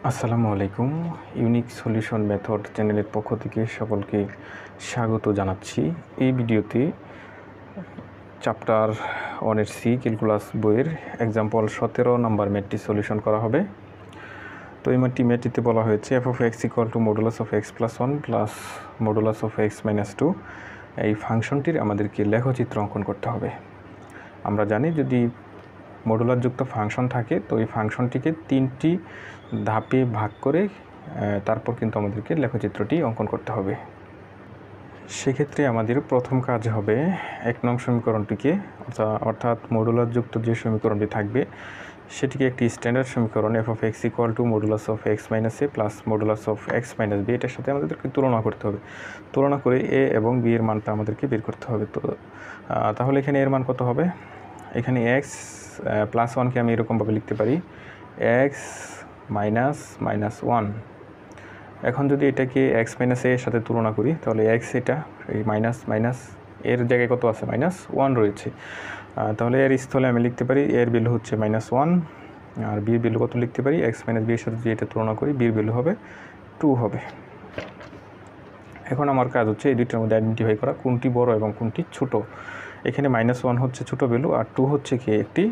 আসসালামু আলাইকুম। Unique solution method চ্যানেলের পক্ষ থেকে সকলকে স্বাগত জানাচ্ছি। এই ভিডিওতে চ্যাপ্টার 1-এর সি ক্যালকুলাস বইয়ের এক্সাম্পল 17 নাম্বার ম্যাথটি সলিউশন করা হবে। তো এই ম্যাথটিতে বলা হয়েছে F of X equal to modulus of x plus 1 plus modulus of X minus 2। এই ফাংশনটির আমাদেরকে লেখচিত্র অঙ্কন করতে হবে। আমরা জানি যদি মডুলারযুক্ত ফাংশন থাকে তো এই ফাংশনটিকে 3টি ধাপে ভাগ করে তারপর কিন্তু আমাদেরকে লেখচিত্রটি অঙ্কন করতে হবে। সেক্ষেত্রে আমাদের প্রথম কাজ হবে 1 নং সমীকরণটিকে অর্থাৎ মডুলারযুক্ত যে সমীকরণটি থাকবে সেটিকে একটি স্ট্যান্ডার্ড সমীকরণ F of X equal to modulus of X minus A plus modulus of X minus B, এটার সাথে আমাদেরকে তুলনা করতে হবে। তুলনা করে এ এবং বি এর মানটা আমাদেরকে বের করতে হবে। তো তাহলে এখানে এর মান কত হবে? এখানে এক্স প্লাস 1কে আমি এরকমভাবে লিখতে পারি এক্স মাইনাস 1। এখন যদি এটাকে এক্স মাইনাস এর সাথে তুলনা করি তাহলে এক্স এটা এই মাইনাস এর জায়গায় কত আছে? -1 রয়েছে। তাহলে এর স্থলে আমি লিখতে পারি এর ভ্যালু হচ্ছে -1 আর বির ভ্যালু কত লিখতে পারি? এক্স মাইনাস বি এর সাথে যদি এটা তুলনা করি বির ভ্যালু হবে 2 হবে। এখন আমার কাজ হচ্ছে এই দুইটার মধ্যে আইডেন্টিফাই করা কোনটি বড় এবং কোনটি ছোট। এখানে -1 হচ্ছে ছোট ভ্যালু আর 2 হচ্ছে কি একটি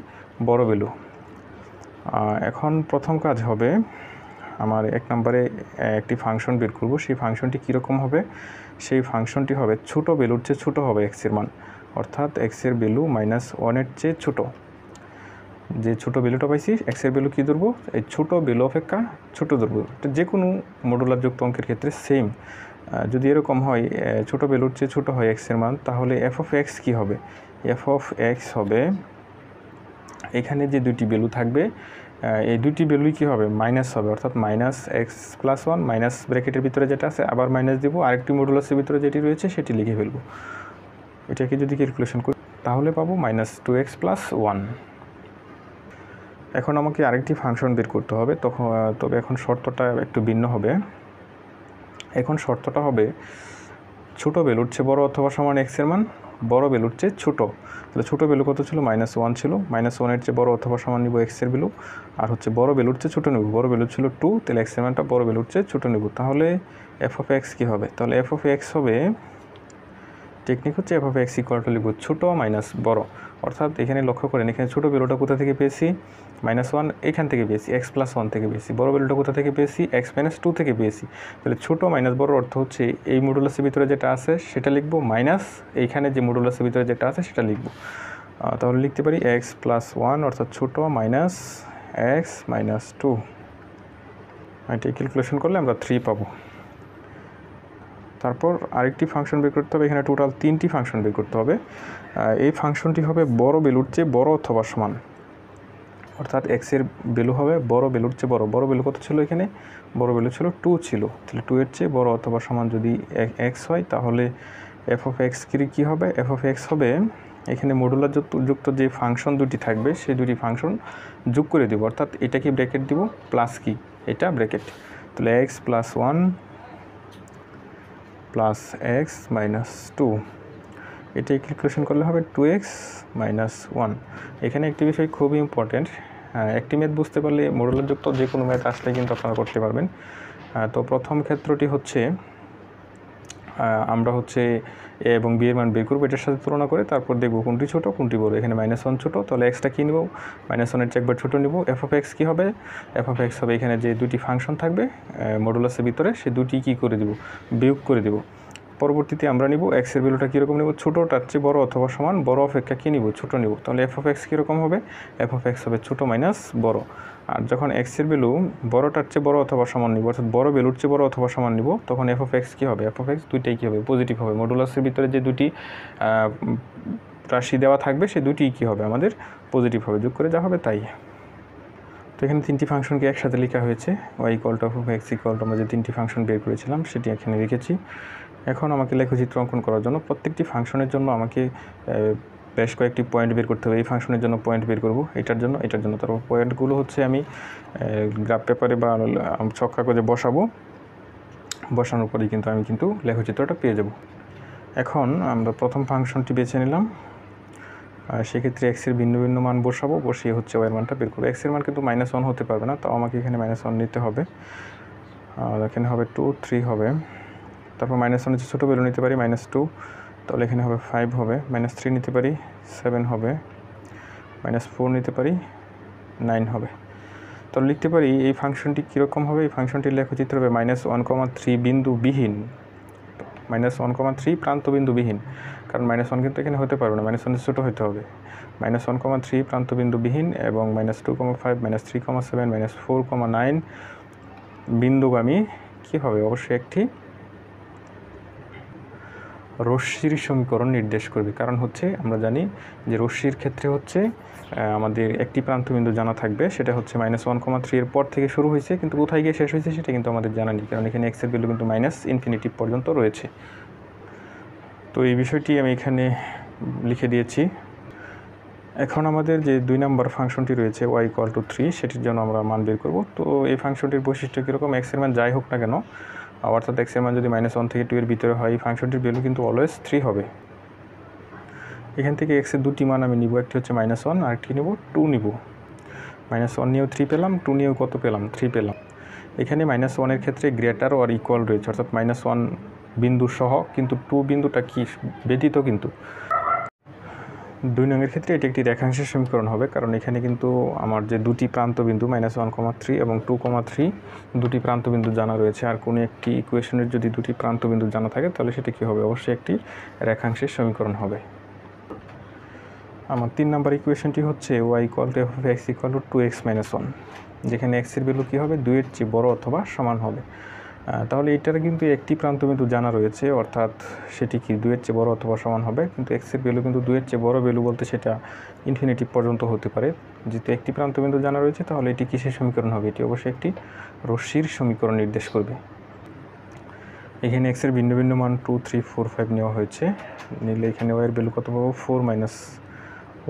বড় ভ্যালু। এখন প্রথম কাজ হবে আমার 1 নম্বরে একটি ফাংশন বের করব। সেই ফাংশনটি কীরকম হবে? সেই ফাংশনটি হবে ছোট ভ্যালুর চেয়ে ছোটো হবে এক্স এর মান, অর্থাৎ এক্স এর ভ্যালু -1-এর চেয়ে ছোটো। যে ছোটো ভ্যালুটা পাইছি এক্স এর ভ্যালু কী ধরবো? এই ছোটো ভ্যালু অপেক্ষা ছোটো ধরবো। এটা যে কোনো মডুলারযুক্ত অঙ্কের ক্ষেত্রে সেম। যদি এরকম হয় ছোটো ভ্যালুর চেয়ে ছোটো হয় এক্স এর মান, তাহলে এফ অফ এক্স কী হবে? এফ অফ এক্স হবে এখানে যে দুটি ভ্যালু থাকবে এই দুটি ভ্যালুই কী হবে? মাইনাস হবে, অর্থাৎ -x+1 মাইনাস ব্র্যাকেটের ভিতরে যেটা আছে আবার মাইনাস দেবো, আরেকটি মডুলাসের ভিতরে যেটি রয়েছে সেটি লিখে ফেলবো। এটাকে যদি ক্যালকুলেশন করি তাহলে পাবো -2x + 1। এখন আমাকে আরেকটি ফাংশন বের করতে হবে, তবে এখন শর্তটা একটু ভিন্ন হবে। এখন শর্তটা হবে ছোটো ভ্যালুর চেয়ে বড় অথবা সমান এক্স এর মান বড় ভ্যালুর চেয়ে ছোটো। তাহলে ছোটো ভ্যালু কত ছিল? -1 ছিল। -1-এর চেয়ে বড় অথবা সমান নিব এক্স এর ভ্যালু, আর হচ্ছে বড় ভ্যালুর চেয়ে ছোটো নেব। বড় ভ্যালু ছিল 2, তাহলে এক্স এর মানটা বড় ভ্যালুর চেয়ে ছোটো নেব। তাহলে এফ অফ এক্স কী হবে? তাহলে এফ অফ এক্স হবে টেকনিক হচ্ছে F of X equal two লিখব ছোটো মাইনাস বড়। অর্থাৎ এখানে লক্ষ্য করেন এখানে ছোটো ভ্যালুটা কোথা থেকে পেয়েছি? -1 এখান থেকে পেয়েছি, x+1 থেকে পেয়েছি। বড় ভ্যালুটা কোথা থেকে পেয়েছি? x-2 থেকে পেয়েছি। তাহলে ছোটো মাইনাস বড় অর্থ হচ্ছে এই মডুলাসের ভিতরে যেটা আছে সেটা লিখব, মাইনাস এইখানে যে মডুলাসের ভিতরে যেটা আছে সেটা লিখব। তাহলে লিখতে পারি x+1 অর্থাৎ ছোটো মাইনাস x-2। এটা ক্যালকুলেশন করলে আমরা 3 পাবো। তারপর আরেকটি ফাংশন বের করতে হবে। এখানে টোটাল 3টি ফাংশন বের করতে হবে। এই ফাংশনটি হবে বড় ভ্যালুর চেয়ে বড় অথবা সমান, অর্থাৎ এক্স এর ভ্যালু হবে বড় ভ্যালুর চেয়ে বড়। বড় ভ্যালু কত ছিল? এখানে বড় ভ্যালু ছিল 2 ছিল। তাহলে 2 এর চেয়ে বড় অথবা সমান যদি এক্স হয় তাহলে এফ অফ এক্স কী হবে? এফ অফ এক্স হবে এখানে মডুলার যুক্ত যে ফাংশন দুটি থাকবে সেই দুটি ফাংশন যোগ করে দেব, অর্থাৎ এটাকে ব্র্যাকেট দিব প্লাস কি এটা ব্র্যাকেট। তাহলে x+1 প্লাস x-2, এটাই ক্যালকুলেশন করলে হবে 2x - 1। এখানে একটি বিষয় খুবই ইম্পর্টেন্ট, একটি ম্যাথ বুঝতে পারলে মডুলারযুক্ত যে কোনো ম্যাথ আসলে কিন্তু আপনারা করতে পারবেন। তো প্রথম ক্ষেত্রটি হচ্ছে আমরা হচ্ছে এ এবং বি এর মান বের করবো, এটার সাথে তুলনা করে তারপর দেখবো কোনটি ছোটো কোনটি বড়। এখানে -1 ছোটো, তাহলে এক্সটা কী নেব? -1-এর চেয়ে একবার ছোটো নেব। এফ অফ এক্স কী হবে? এফ অফ এক্স হবে এখানে যে দুটি ফাংশন থাকবে মডুলাসের ভিতরে সে দুটি কী করে দেব? বিয়োগ করে দেব। পরবর্তীতে আমরা নিব এক্স এর ভ্যালুটা কীরকম নেব? ছোটোটার চেয়ে বড় অথবা সমান, বড় অপেক্ষা কী নিব? ছোটো নেব। তাহলে এফ অফ এক্স কীরকম হবে? এফ অফ এক্স হবে ছোটো মাইনাস বড়। আর যখন এক্স এর ভ্যালু বড়টার চেয়ে বড় অথবা সমান নিব, অর্থাৎ বড় ভ্যালুর চেয়ে বড় অথবা সমান নিব, তখন এফ অফ এক্স কী হবে? এফ অফ এক্স দুইটাই কী হবে? পজিটিভ হবে। মডুলাসের ভিতরে যে দুটি রাশি দেওয়া থাকবে সে দুটিই কী হবে? আমাদের পজিটিভ হবে। যোগ করে যা হবে তাই। তো এখানে 3টি ফাংশনকে একসাথে লেখা হয়েছে। y = f of x = আমরা যে 3টি ফাংশন বের করেছিলাম সেটি এখানে লিখেছি। এখন আমাকে লেখচিত্র অঙ্কন করার জন্য প্রত্যেকটি ফাংশনের জন্য আমাকে বেশ কয়েকটি পয়েন্ট বের করতে হবে। এই ফাংশনের জন্য পয়েন্ট বের করব, এটার জন্য। তারপর পয়েন্টগুলো হচ্ছে আমি গ্রাফ পেপারে বা ছক কাগজে বসাবো। বসানোর পরেই কিন্তু আমি লেখচিত্রটা পেয়ে যাব। এখন আমরা প্রথম ফাংশনটি বেছে নিলাম সেক্ষেত্রে এক্সের ভিন্ন ভিন্ন মান বসাবো, বসিয়ে হচ্ছে ওয়ের মানটা বের করবো। এক্সের মান কিন্তু -1 হতে পারবে না, তাও আমাকে এখানে -1 নিতে হবে। আর এখানে হবে 2, 3 হবে। তারপর -1 যে ছোটো ভ্যালু নিতে পারি -2, তাহলে এখানে হবে 5 হবে। -3 নিতে পারি 7 হবে। -4 নিতে পারি 9 হবে। তাহলে লিখতে পারি এই ফাংশনটি কীরকম হবে। এই ফাংশনটির লেখচিত্র হবে -1,3 বিন্দুবিহীন, -1,3 প্রান্তবিন্দুবিহীন, কারণ -1 কিন্তু এখানে হতে পারবে না, -1 ছোটো হতে হবে। -1,3 প্রান্তবিন্দুবিহীন এবং -2,5 -3,7 -4,9 বিন্দুগামী কী হবে, অবশ্যই একটি রশ্মির সমীকরণ নির্দেশ করবে। কারণ হচ্ছে আমরা জানি যে রশ্মির ক্ষেত্রে হচ্ছে আমাদের একটি প্রান্তবিন্দু জানা থাকবে, সেটা হচ্ছে -1,3 এর পর থেকে শুরু হয়েছে, কিন্তু কোথায় গিয়ে শেষ হয়েছে সেটা কিন্তু আমাদের জানা নেই, কারণ এখানে এক্সের ভ্যালু কিন্তু -ইনফিনিটি পর্যন্ত রয়েছে। তো এই বিষয়টি আমি এখানে লিখে দিয়েছি। এখন আমাদের যে 2 নম্বর ফাংশনটি রয়েছে y=3, সেটির জন্য আমরা মান বের করব। তো এই ফাংশনটির বৈশিষ্ট্য কীরকম, এক্সের মান যাই হোক না কেন, অর্থাৎ এক্সের মান যদি -1 থেকে 2 এর ভিতরে হয়, এই ফাংশনটির ভ্যালু কিন্তু অলওয়েজ 3 হবে। এখান থেকে এক্সের দুটি মান আমি নিব, একটি হচ্ছে -1 আর একটি নিব 2 নিব। -1 নিয়েও 3 পেলাম, 2 নিয়েও কত পেলাম, 3 পেলাম। এখানে -1 এর ক্ষেত্রে গ্রেটার অর ইকুয়াল রয়েছে, অর্থাৎ -1 বিন্দু সহ, কিন্তু 2 বিন্দুটা কি ব্যতীত। কিন্তু 2 নংয়ের ক্ষেত্রে এটি একটি রেখাংশের সমীকরণ হবে, কারণ এখানে কিন্তু আমার যে দুটি প্রান্তবিন্দু -1,3 এবং 2,3 দুটি প্রান্তবিন্দু জানা রয়েছে। আর কোনো একটি ইকুয়েশনের যদি দুটি প্রান্তবিন্দু জানা থাকে তাহলে সেটি কী হবে, অবশ্যই একটি রেখাংশের সমীকরণ হবে। আমার 3 নম্বর ইকুয়েশনটি হচ্ছে y=f(x) 2x-1, যেখানে x এর ভ্যালু কী হবে, 2 এর চেয়ে বড় অথবা সমান হবে। তাহলে এটার কিন্তু একটি প্রান্তবিন্দু জানা রয়েছে, অর্থাৎ সেটি কি 2 এর চেয়ে বড় অথবা সমান হবে, কিন্তু x এর ভ্যালু কিন্তু 2 এর চেয়ে বড় ভ্যালু বলতে সেটা ইনফিনিটি পর্যন্ত হতে পারে। যেহেতু একটি প্রান্তবিন্দু জানা রয়েছে, তাহলে এটি কিসের সমীকরণ হবে, এটি অবশ্যই একটি রশ্মির সমীকরণ নির্দেশ করবে। এখানে x এর ভিন্ন ভিন্ন মান 2, 3, 4, 5 নেওয়া হয়েছে। নিলে এখানে y এর ভ্যালু কত পাবো, 4 -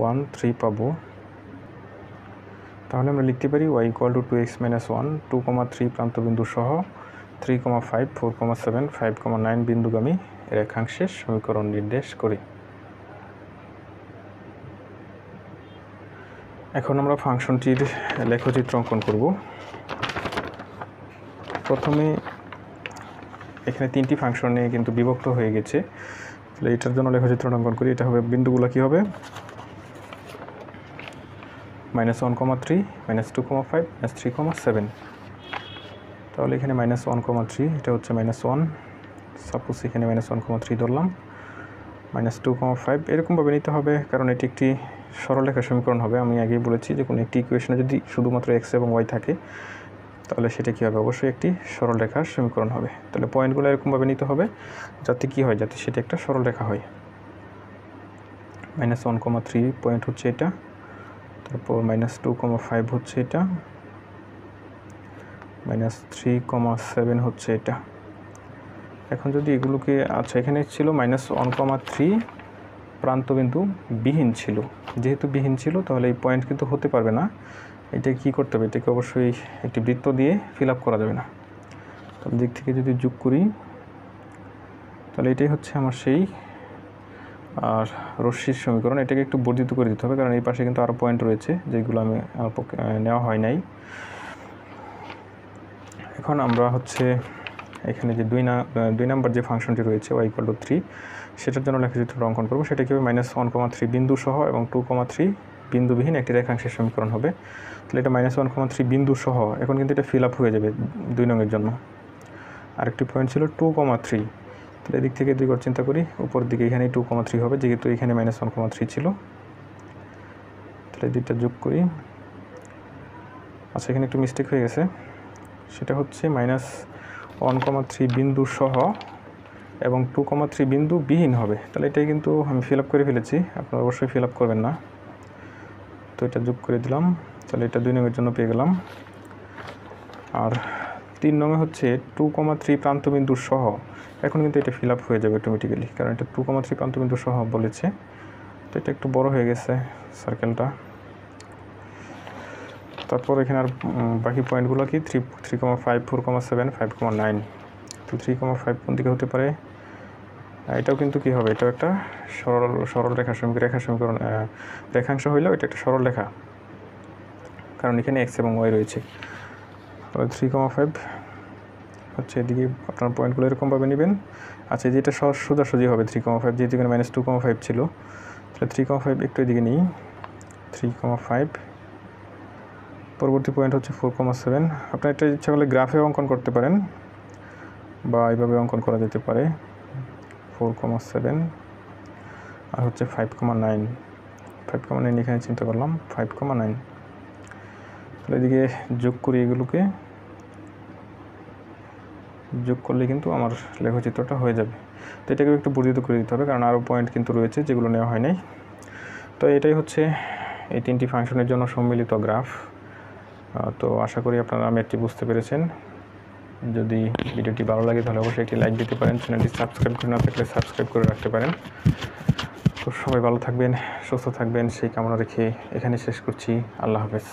1, 3 পাবো। তাহলে আমরা লিখতে পারি y=2x-1, 2,3 প্রান্তবিন্দু সহ 3,5, 4,7, 5,9 বিন্দুগামী রেখাংশের সমীকরণ নির্দেশ করে। এখন আমরা ফাংশনটির লেখচিত্র অঙ্কন করব। প্রথমে এখানে 3টি ফাংশনে কিন্তু বিভক্ত হয়ে গেছে, তাহলে এটার জন্য লেখচিত্র অঙ্কন করি। এটা হবে, বিন্দুগুলো কী হবে, -1,3, -2,5, -3,7। তাহলে এখানে -1,3, এটা হচ্ছে -1, সাপোজ এখানে -1,3 ধরলাম, -2,5 এরকমভাবে নিতে হবে, কারণ এটি একটি সরলরেখার সমীকরণ হবে। আমি আগেই বলেছি যে কোনো একটি ইকুয়েশনে যদি শুধুমাত্র x এবং y থাকে তাহলে সেটা কী হবে, অবশ্যই একটি সরলরেখার সমীকরণ হবে। তাহলে পয়েন্টগুলো এরকমভাবে নিতে হবে যাতে কী হয়, যাতে সেটা একটা সরলরেখা হয়। -1,3 পয়েন্ট হচ্ছে এটা, তারপর -2,5 হচ্ছে এটা, -3,7 হচ্ছে এটা। এখন যদি এগুলোকে, আচ্ছা এখানে ছিল -1,3 প্রান্তবিন্দু বিহীন ছিল, যেহেতু বিহীন ছিল তাহলে এই পয়েন্ট কিন্তু হতে পারবে না। এটা কি করতে হবে, এটাকে অবশ্যই একটি বৃত্ত দিয়ে ফিল আপ করা যাবে না। তাহলে দিক থেকে যদি যোগ করি তাহলে এটাই হচ্ছে আমার সেই আর রশ্মির সমীকরণ। এটাকে একটু বর্ধিত করে দিতে হবে, কারণ এই পাশে কিন্তু আরও পয়েন্ট রয়েছে যেগুলো আমি নেওয়া হয় নাই। এখন আমরা হচ্ছে এখানে যে 2 নম্বর যে ফাংশনটি রয়েছে y=3, সেটার জন্য লেখচিত্র অঙ্কন করব। সেটা কি হবে, -1,3 বিন্দু সহ এবং 2,3 বিন্দুবিহীন একটি রেখাংশের সমীকরণ হবে। তাহলে এটা -1,3 বিন্দু সহ, এখন কিন্তু এটা ফিল আপ হয়ে যাবে 2 নংয়ের জন্য। আরেকটি পয়েন্ট ছিল 2,3, তাহলে এদিক থেকে দুই বার চিন্তা করি, উপর দিকে এখানে 2,3 হবে, যেহেতু এখানে -1,3 ছিল। তাহলে দুইটা যোগ করি, আচ্ছা এখানে একটু মিস্টেক হয়ে গেছে, সেটা হচ্ছে -1,3 বিন্দু সহ এবং 2,3 বিন্দু বিহীন হবে। তাহলে এটাই কিন্তু আমি ফিল আপ করে ফেলেছি, আপনারা অবশ্যই ফিল আপ করবেন না। তো এটা যোগ করে দিলাম, তাহলে এটা 2 নংয়ের জন্য পেয়ে গেলাম। আর 3 নংয়ে হচ্ছে 2,3 প্রান্তবিন্দু সহ, এখন কিন্তু এটা ফিল আপ হয়ে যাবে অটোমেটিক্যালি, কারণ এটা 2,3 প্রান্তবিন্দু সহ বলেছে। তো এটা একটু বড় হয়ে গেছে সার্কেলটা। তারপর এখানে আর বাকি পয়েন্টগুলো কি, 3,5, 4,7, 5,9। তো 3,5 কোন দিকে হতে পারে, এটাও কিন্তু কী হবে, এটাও একটা সরল সমীকরণ রেখাংশ হইলেও এটা একটা সরল রেখা, কারণ এখানে এক্স এবং ওয়াই রয়েছে। তাহলে 3,5 হচ্ছে এদিকে আপনার পয়েন্টগুলো এরকমভাবে নেবেন। আচ্ছা, যেটা সোজাসুজি হবে 3,5, যেহেতু এখানে -2,5 ছিল, তাহলে 3,5 একটু এদিকে নিই, 3,5। পরবর্তী পয়েন্ট হচ্ছে 4,7। আপনার এটা ইচ্ছা করলে গ্রাফে অঙ্কন করতে পারেন বা এইভাবে অঙ্কন করা যেতে পারে। 4,7 আর হচ্ছে 5,9। 5,9 এখানে চিন্তা করলাম, 5,9। তাহলে এদিকে যোগ করি, এগুলোকে যোগ করলে কিন্তু আমার লেখচিত্রটা হয়ে যাবে। তো এটাকেও একটু বর্ধিত করে দিতে হবে, কারণ আরও পয়েন্ট কিন্তু রয়েছে যেগুলো নেওয়া হয় নাই। তো এটাই হচ্ছে এই 3টি ফাংশনের জন্য সম্মিলিত গ্রাফ। তো আশা করি আপনারা ম্যাথটি বুঝতে পেরেছেন। যদি ভিডিওটি ভালো লাগে তাহলে অবশ্যই একটি লাইক দিতে পারেন, চ্যানেলটি সাবস্ক্রাইব করে না থাকলে সাবস্ক্রাইব করে রাখতে পারেন। তো সবাই ভালো থাকবেন, সুস্থ থাকবেন সেই কামনা রেখে এখানে শেষ করছি। আল্লাহ হাফেজ।